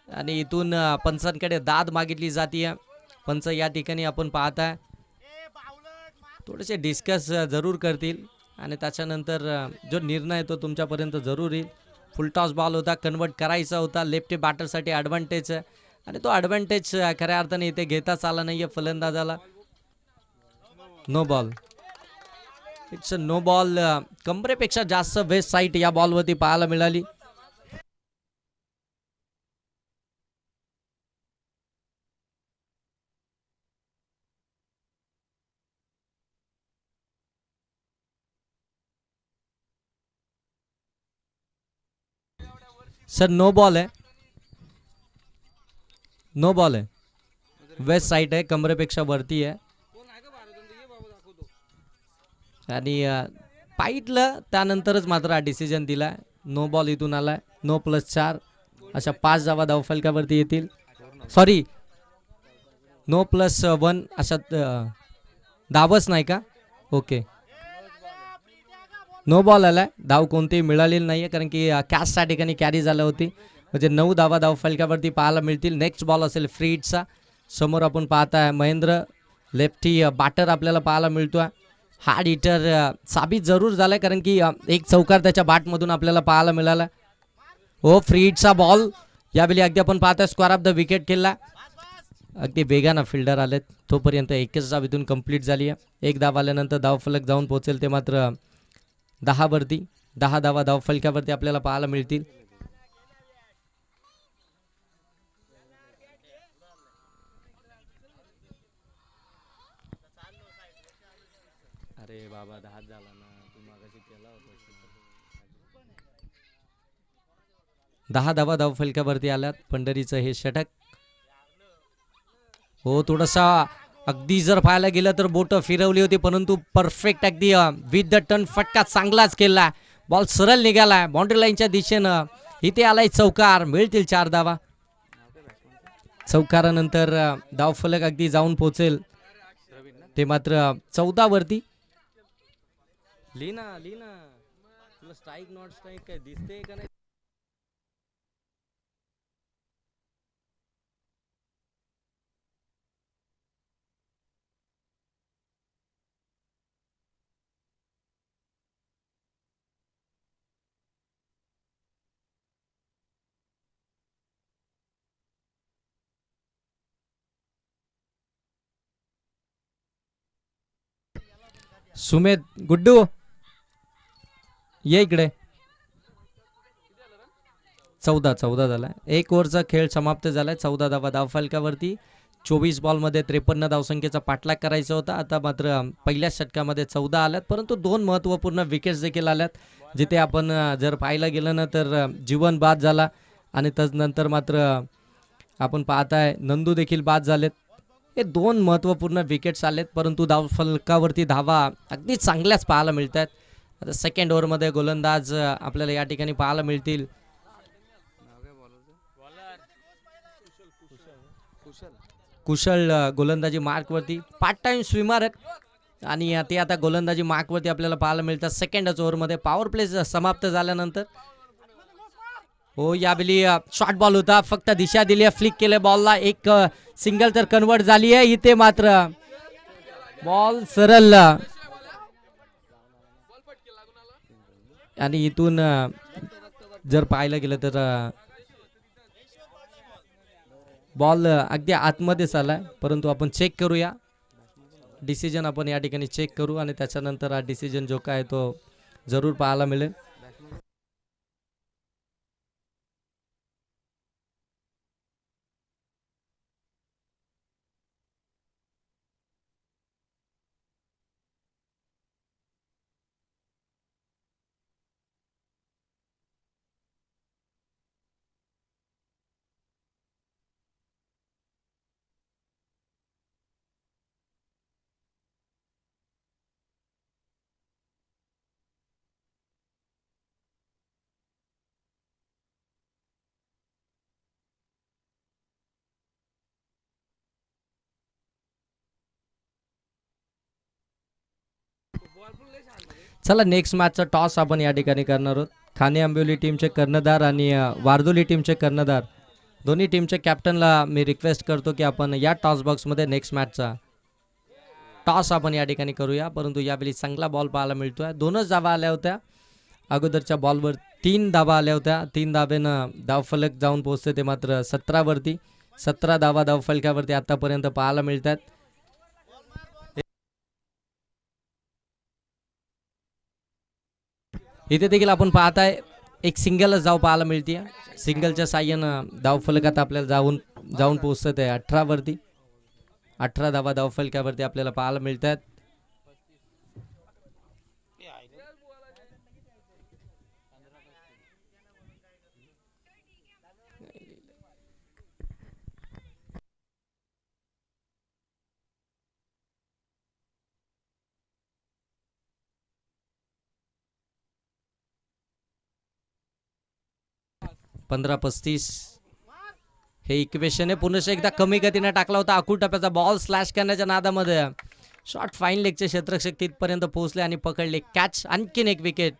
B: आणि इथून पंचांकडे दाद मागितली जाते. पंच या ठिकाणी आपण पाहताय थोडेसे डिस्कस जरूर करतील आणि त्याच्यानंतर जो निर्णय तो तुमच्यापर्यंत जरूर येईल. फुलटॉस बॉल होता, कन्वर्ट करायचा होता, लेफ्टी बॅटरसाठी ॲडव्हान्टेज आणि तो ॲडव्हान्टेज खऱ्या अर्थाने इथे घेताच आला नाहीये फलंदाजाला. No ball, it's a no ball. कमरेपेक्षा जास्त वेस्ट साईड या बॉलवरती पाहायला मिळाली. सर नो बॉल आहे, नो बॉल आहे, वेस्ट साईड आहे, कमरेपेक्षा वरती आहे आणि पाईटलं त्यानंतरच मात्र हा डिसिजन दिलाय. नो बॉल इथून आलाय. नो +4 अशा 5 धावा धावफलकावरती येतील. सॉरी, नो +1 अशा धावच नाही का? ओके, नो बॉल आलाय. धाव कोणतीही मिळालेली नाहीये कारण की कॅच त्या ठिकाणी कॅरी झालं होती. म्हणजे 9 धावा धावफलकावरती पाहायला मिळतील. नेक्स्ट बॉल असेल फ्री हिटचा. समोर आपण पाहताय महेंद्र लेफ्टी बॅटर आपल्याला पाहायला मिळतोय. हार्ड हिटर साबित जरूर झालाय कारण की एक चौकार त्याच्या बॅटमधून आपल्याला पाहायला मिळाला. हो, फ्री हिटचा बॉल यावेळी अगदी आपण पाहताय स्क्वेअर ऑफ द विकेट केला. अगदी वेगानं फिल्डर आलेत, तोपर्यंत एकच धाव इथून कंप्लीट झाली आहे. एक धाव आल्यानंतर धावफलक जाऊन पोहोचेल ते मात्र 10 वरती. 10 धावा धावफलकावरती आपल्याला पाहायला मिळतील. अरे बाबा 10 झाला ना, तू मागाशी केला होता. 10 धावा धावफलकावरती आल्यात. पंढरीचं हे षटक हो, थोडासा अगदी जर पाहायला गेलं तर बोट फिरवली होती, परंतु परफेक्ट अगदी विथ द टर्न फटका चांगलाच केला. बॉल सरळ निघालाय बाउंड्री लाईनच्या दिशेनं. इथे आलाय चौकार, मिळतील 4 धावा. चौकारानंतर धावफलक अगदी जाऊन पोहोचेल ते मात्र 14 वरती. लीना तुला स्ट्राईक नॉट स्ट्राईक काय दिसते का नाही? सुमेध गुड्डू ये इकडे. 14 झालाय. 1 ओव्हरचा खेळ समाप्त झालाय. 14 धावा धावफलकावरती. 24 बॉलमध्ये 53 धावसंख्येचा पाठलाग करायचा होता. आता मात्र पहिल्या षटकामध्ये 14 आल्यात, परंतु 2 महत्त्वपूर्ण विकेट्स देखील आल्यात, जिथे आपण जर पाहायला गेलं ना तर जीवन बाद झाला आणि त्यानंतर मात्र आपण पाहताय नंदू देखील बाद झालेत. हे 2 महत्त्वपूर्ण विकेट्स आलेत, परंतु धावफलकावरती धावा अगदी चांगल्याच पाहायला मिळत आहेत. आता सेकंड ओव्हरमध्ये गोलंदाज आपल्याला या ठिकाणी पाहायला मिळतील. कुशल गोलंदाजी मार्कवरती, पार्ट टाइम स्विमर आणि ते आता गोलंदाजी मार्कवरती आपल्याला पाहायला मिळतात. सेकंडच ओव्हरमध्ये पॉवर प्ले समाप्त झाल्यानंतर हो यावेळी शॉर्ट बॉल होता, फक्त दिशा दिली आहे, फ्लिक केले बॉलला, एक सिंगल तर कन्वर्ट झाली आहे. इथे मात्र बॉल सरळ आणि इथून जर पाहायला गेलं तर बॉल अगदी आतमध्येच आलाय, परंतु आपण चेक करूया. डिसिजन आपण या ठिकाणी चेक करू आणि त्याच्यानंतर हा डिसिजन जो काय तो जरूर पाहायला मिळेल. चला नेक्स्ट मॅचचा टॉस आपण या ठिकाणी करणार आहोत. खाणे आंबिवली टीमचे कर्णधार आणि वारदोली टीमचे कर्णधार दोन्ही टीमच्या कॅप्टनला मी रिक्वेस्ट करतो की आपण या टॉस बॉक्समध्ये नेक्स्ट मॅचचा टॉस आपण या ठिकाणी करूया. परंतु यावेळी चांगला बॉल पाहायला मिळतोय. 2च धावा आल्या होत्या. अगोदरच्या बॉलवर 3 धावा आल्या होत्या. 3 धावेनं धावफलक जाऊन पोहोचते ते मात्र 17 वरती. 17 धावा धावफलकावरती आतापर्यंत पाहायला मिळतात. इथे देखील आपण पाहताय एक सिंगलच धाव पाहायला मिळते. सिंगलच्या साह्यानं धावफलकात आपल्याला जाऊन पोहोचत आहे 18 वरती. 18 धावा धावफलकावरती आपल्याला पाहायला मिळतात. पंधरा 35 हे इक्वेशन आहे. पुन्हा एकदा कमी गतीने टाकला होता. आखूड टप्प्याचा बॉल स्लॅश करण्याच्या नादामध्ये शॉर्ट फाईन लेगचे क्षेत्ररक्षक तिथपर्यंत पोहोचले आणि पकडले कॅच. आणखीन एक विकेट.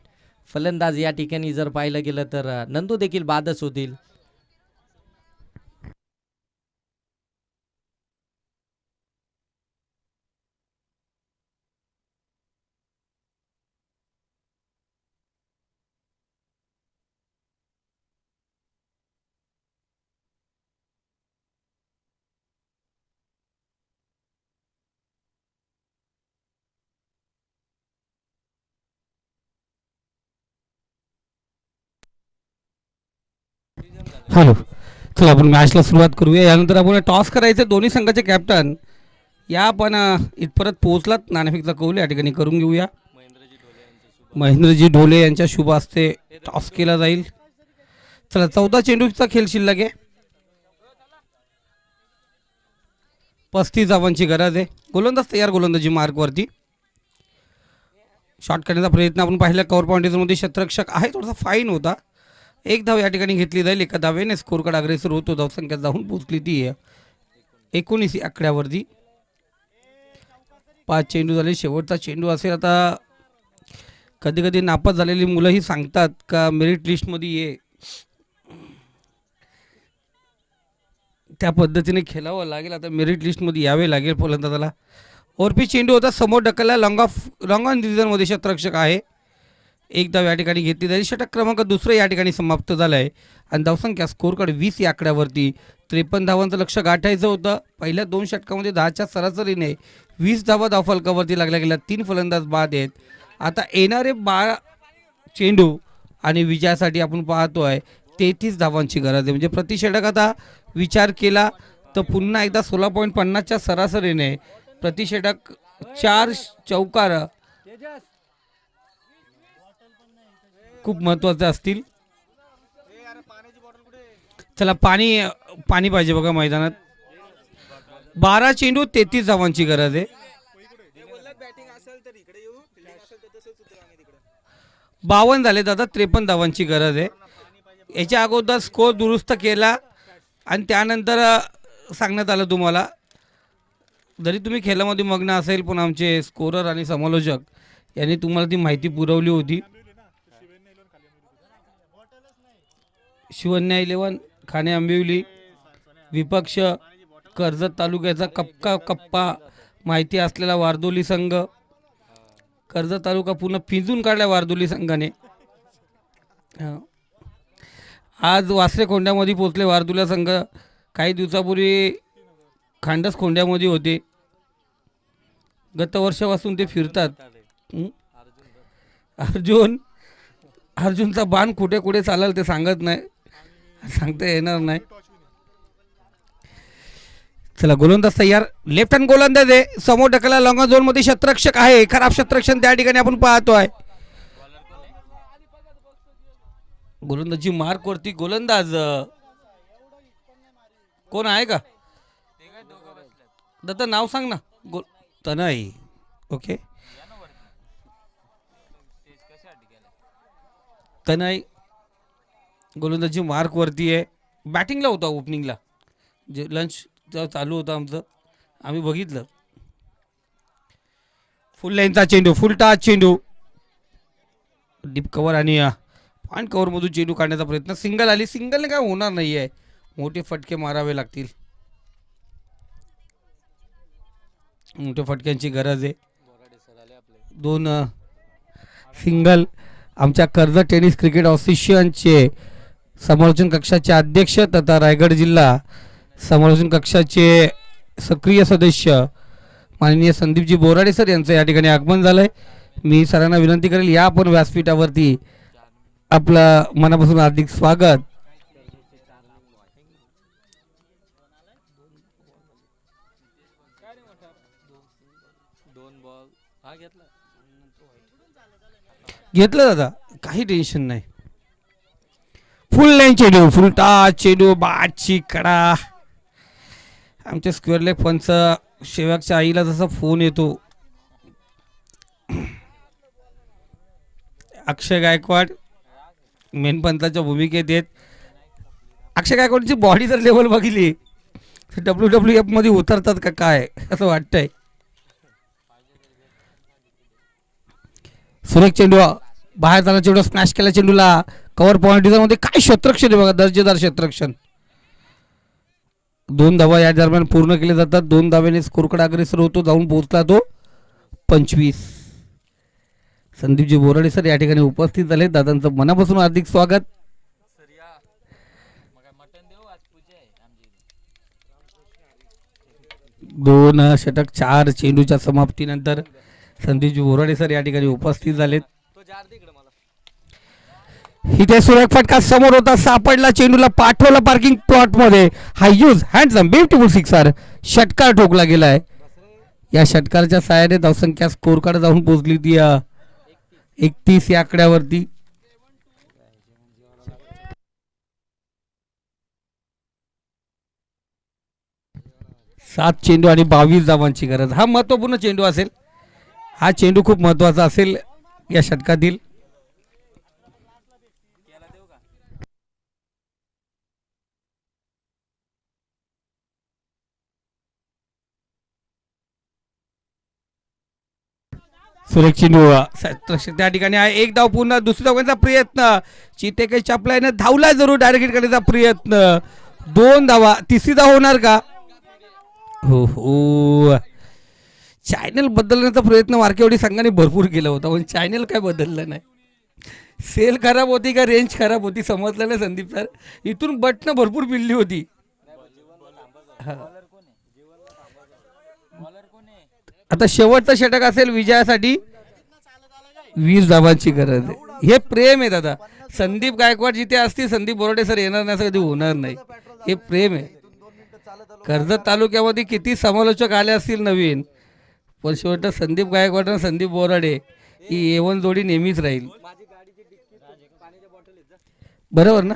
B: फलंदाज या ठिकाणी जर पाहिलं गेलं तर नंदू देखील बादच होतील.
C: हॅलो, चला आपण मॅचला सुरुवात करूया. यानंतर आपण टॉस करायचं. दोन्ही संघाचे कॅप्टन या आपण इथपर्यंत पोहोचलात. नाणेफेकचा कौल या ठिकाणी करून घेऊया. महेंद्रजी ढोले यांच्या शुभ हस्ते टॉस केला जाईल. चला 14 चेंडूचा खेळ शिल्लक आहे. 35 धावांची गरज आहे. गोलंदाज तयार गोलंदाजी मार्कवरती. शॉट करण्याचा प्रयत्न आपण पाहिला कव्हर पॉईंटमध्ये क्षेत्ररक्षक आहे, थोडासा फाईन होता. एक धाव या ठिकाणी घेतली जाईल. एका धावेने स्कोरकडे अग्रेसर होतो. धावसंख्या जाऊन पोहोचली ती 19 या आकड्यावरती. 5 चेंडू झाले. शेवटचा चेंडू असेल. आता कधी कधी नापास झालेली मुलंही सांगतात का मेरिट लिस्टमध्ये ये, त्या पद्धतीने खेळावं लागेल. आता मेरिट लिस्टमध्ये यावे लागेल फलंदाजाला. ओरपी चेंडू होता, समोर ढकलला. लॉंग ऑन डिझनमध्ये क्षेत्ररक्षक आहे. एक धाव या ठिकाणी घेतली जाईल. षटक क्रमांक दुसरं या ठिकाणी समाप्त झालं आहे आणि धावसंख्या स्कोरकडे 20 या आकड्यावरती. 53 धावांचं लक्ष गाठायचं होतं. पहिल्या 2 षटकामध्ये 10च्या सरासरीने 20 धावा धावफलकावरती लागल्या गेल्या. 3 फलंदाज बाद आहेत. आता येणारे 12 चेंडू आणि विजयासाठी आपण पाहतोय 33 धावांची गरज आहे. म्हणजे प्रति षटक आता विचार केला तर पुन्हा एकदा 16.50च्या सरासरीने प्रति षटक 4 चौकार खूप महत्त्वाचे असतील. चला पाणी पाहिजे बघा मैदानात. 12 चेंडू 33 धावांची गरज आहे. 52 झाले दादा. 53 धावांची गरज आहे. याच्या अगोदर स्कोर दुरुस्त केला आणि त्यानंतर सांगण्यात आलं तुम्हाला, जरी तुम्ही खेळामध्ये मग्न असेल पण आमचे स्कोरर आणि समालोचक यांनी तुम्हाला ती माहिती पुरवली होती. शिवन्या 11 खाणे आंबिवली विपक्ष कर्जत तालुक्याचा कप्पा माहिती असलेला वारदोली संघ. कर्जत तालुका पूर्ण पिंजून काढला वारदोली संघाने. आज वासरे खोंड्यामध्ये पोचले वारदोली संघ. काही दिवसापूर्वी खांडस खोंड्यामध्ये होते. गत वर्षापासून ते फिरतात. अर्जुनचा बाण कुठे कुठे चालेल ते सांगता येणार नाही. चला गोलंदाज तयार. लेफ्ट हँड गोलंदाज आहे. समोर ढकलला. लॉंग झोन मध्ये क्षेत्ररक्षक आहे. खराब क्षेत्ररक्षण त्या ठिकाणी आपण पाहतोय. गोलंदाजी मार्क वरती गोलंदाज कोण आहे का दत्ता नाव सांग ना. तनय. ओके तनय गोलंदाजी मार्क वरती आहे. बॅटिंगला होता ओपनिंगला. जे लंच चालू होतं आमचं आम्ही बघितलं. फुल लाईनचा चेंडू. फुल टाच चेंडू. डीप कव्हर आणि पॉइंट कव्हरमधून चेंडू काढण्याचा प्रयत्न. सिंगल आली. सिंगलने काय होणार नाही आहे. मोठे फटके मारावे लागतील. मोठ्या फटक्यांची गरज आहे. 2 सिंगल. आमच्या कर्जत टेनिस क्रिकेट असोसिएशनचे समालोचन कक्षाचे अध्यक्ष तथा रायगड जिल्हा समालोचन कक्षाचे सक्रिय सदस्य माननीय संदीपजी बोराडे सर यांचं या ठिकाणी आगमन झालंय. मी सरांना विनंती करेल या आपण व्यासपीठावरती आपलं मनापासून हार्दिक स्वागत. घेतलं दादा काही टेन्शन नाही. फुल लाईन चेंडू. फुल टाच चेंडू. बाटची कडा. आमच्या स्क्वेअर लेग पंच शेवकच्या आईला जसा फोन येतो. अक्षय गायकवाड मेन पंचाच्या भूमिकेत आहेत. अक्षय गायकवाडची बॉडी जर लेवल बघितली तर WWF मध्ये उतरतात का काय असं वाटतंय. सुरेख चेंडू बाहेर झाला. चेंडू स्मॅश केला. चेंडूला कव्हर पॉईंट मध्ये काय क्षेत्ररक्षण आहे बघा. दर्जेदार क्षेत्ररक्षण. 2 धावा या दरम्यान पूर्ण केले जातात. 2 धावेने स्कोरकडे अग्रेसर होतो. जाऊन पोहोचला तो 25. संदीपजी बोराडे सर या ठिकाणी उपस्थित झाले. दादांचं मनापासून हार्दिक स्वागत. 2 षटक 4 चेंडूच्या समाप्तीनंतर संदीपजी बोराडे सर या ठिकाणी उपस्थित झालेत. इथे सुरेख फटका समोर होता. सापडला. चेंडूला पाठवला पार्किंग प्लॉट मध्ये. हा यूज हँडसम ब्युटिफुल सिक्सर. षटकार ठोकला गेलाय. या षटकाराच्या सहाय्याने धावसंख्या स्कोरकडे जाऊन पोहोचली ती 31 या आकड्यावरती. 7 चेंडू आणि 22 धावांची गरज. हा महत्त्वपूर्ण चेंडू असेल. हा चेंडू खूप महत्त्वाचा असेल या षटकातील. सुरेख चेंडू त्या ठिकाणी आहे. एक धाव पूर्ण. दुसऱ्या धावांचा प्रयत्न. चितेके चापलायने धावलाय जरूर. डायरेक्ट हिट करण्याचा प्रयत्न. 2 धावा. तिसरी धाव होणार का? हो हो. चॅनल बदलण्याचा प्रयत्न वारकेवाडी संघाने भरपूर केला होता पण चॅनल काय बदललं नाही. सेल खराब होती का रेंज खराब होती समजलं नाही संदीप सर. इथून बटणं भरपूर पिल्ली होती. आता शेवटचा षटक असेल विजयासाठी. 20 धावांची गरज आहे. हे प्रेम आहे दादा. संदीप गायकवाड जिथे असतील संदीप बोराडे सर येणार नाही असं कधी होणार नाही. हे प्रेम आहे. कर्जत तालुक्यामध्ये किती समालोचक आले असतील नवीन पण शेवट संदीप गायकवाड आणि संदीप बोराडे ही A1 जोडी नेहमीच राहील. बरोबर ना.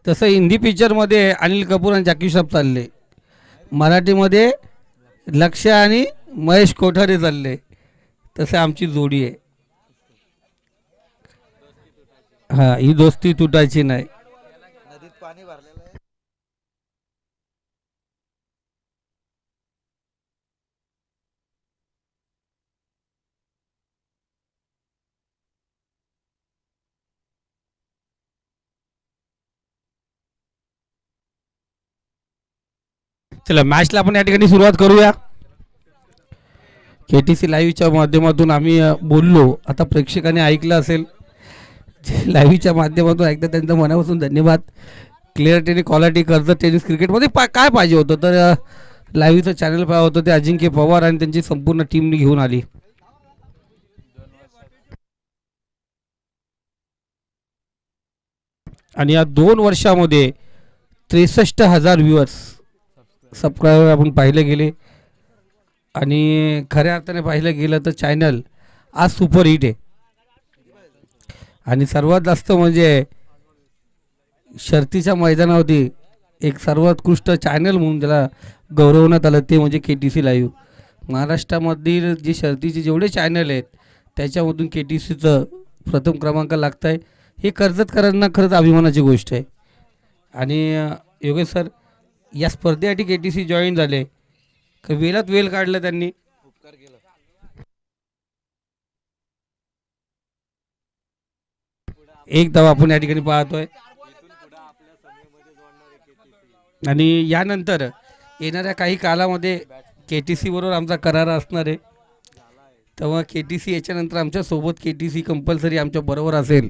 C: तसं हिंदी पिक्चरमध्ये अनिल कपूर आणि जॅकी श्रॉफ चालले. मराठीमध्ये लक्ष आणि महेश कोठारे चालले. तसं आमची जोडी आहे. हा ही दोस्ती तुटायची नाही. चला मॅचला आपण या ठिकाणी सुरुवात करूया. KTC लाईव्हच्या माध्यमातून आम्ही बोललो. आता प्रेक्षकांनी ऐकलं असेल. लाईव्हच्या माध्यमातून ऐकतं त्यांचं मनापासून धन्यवाद. क्लिअरिटी आणि क्वालिटी कर्जत टेनिस क्रिकेटमध्ये काय पाहिजे होतं तर लाईव्हचं चॅनल पाहिजे होतं ते अजिंक्य पवार आणि त्यांची संपूर्ण टीम घेऊन आली. आणि या 2 वर्षामध्ये 63,000 व्ह्युअर्स सबस्क्रायबर आपण पाहिले गेले. आणि खऱ्या अर्थाने पाहिलं गेलं तर चॅनल आज सुपर हिट आहे. आणि सर्वात जास्त म्हणजे शर्तीच्या मैदानावरती एक सर्वोत्कृष्ट चॅनल म्हणून ज्याला गौरवण्यात आलं ते म्हणजे KTC लाईव्ह. महाराष्ट्रामधील जी शर्तीचे जेवढे चॅनल आहेत त्याच्यामधून KTCचं प्रथम क्रमांक लागत आहे. हे कर्जतकरांना खरंच अभिमानाची गोष्ट आहे. आणि योगेश सर या स्पर्धेसाठी KTC जॉईन झाले. वेळात वेळ काढला त्यांनी. एक धाव आपण या ठिकाणी पाहतोय. आणि यानंतर येणाऱ्या काही कालामध्ये KTC बरोबर आमचा करार असणार आहे. तेव्हा KTC याच्यानंतर आमच्या सोबत KTC कंपल्सरी आमच्या बरोबर असेल.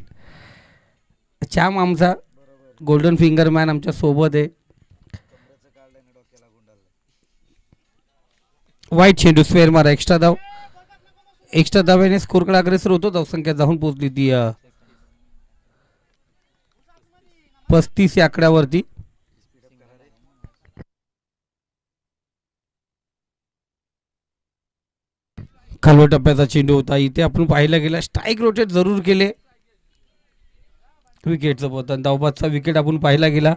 C: चॅम आमचा गोल्डन फिंगर मॅन आमच्या सोबत आहे. वाईट चेंडू स्क्वेअर मारा. एक्स्ट्रा धाव्याने स्कोरकडे अग्रेसर होतो. धावसंख्या जाऊन पोहोचली ती 35 या आकड्यावरती. खालव टप्प्याचा चेंडू होता. इथे आपण पाहायला गेला स्ट्राईक रोटेट जरूर केले. विकेटचं पतन धावबादचा विकेट आपण पाहायला गेला.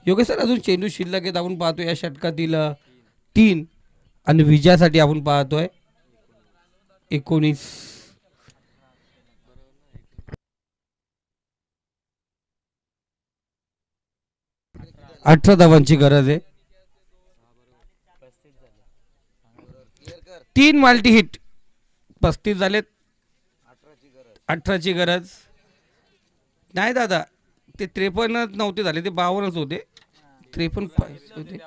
C: योगेश सर अजून चेंडू शिल्लक आहेत. आपण पाहतो या षटकातील 3 आणि विजयासाठी आपण पाहतोय 19. अठरा धावांची गरज आहे. 3 माल्टी हिट. 35 झालेत. 18ची गरज नाही दादा. ते 53 नव्हते झाले ते 52च होते. 53 होते.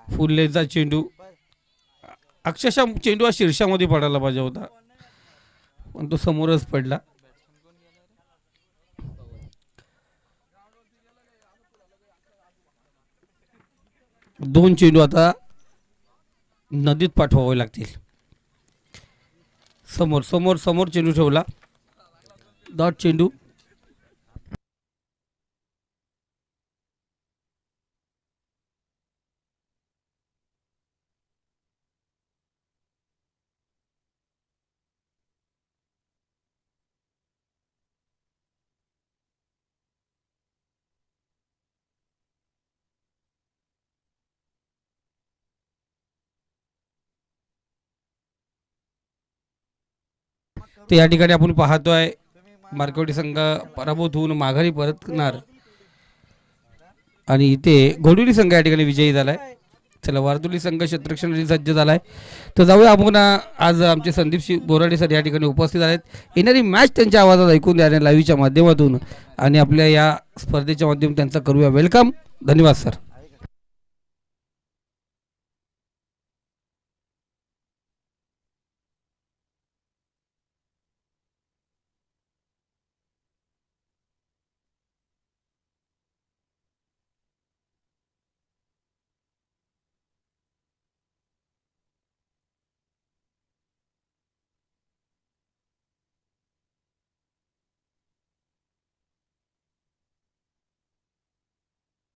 C: फुल्लेचा चेंडू अक्षरशः चेंडू हा शीर्षामध्ये पडायला पाहिजे होता पण तो समोरच पडला. दोन चेंडू आता नदीत पाठवावे लागतील. समोर समोर समोर चेंडू ठेवला. डॉट चेंडू तर या ठिकाणी आपण पाहतोय मार्केवाडी संघ पराभूत होऊन माघारी परतणार आणि इथे घोडुली संघ या ठिकाणी विजयी झालाय. चला वारदुली संघ क्षेत्ररक्षणासाठी सज्ज झालाय. तर जाऊया आपण आज आमचे संदीप बोराडे सर या ठिकाणी उपस्थित आहेत. येणारी मॅच त्यांच्या आवाजात ऐकून द्या लाईव्हच्या माध्यमातून आणि आपल्या या स्पर्धेच्या माध्यमातून त्यांचा करूया वेलकम. धन्यवाद सर.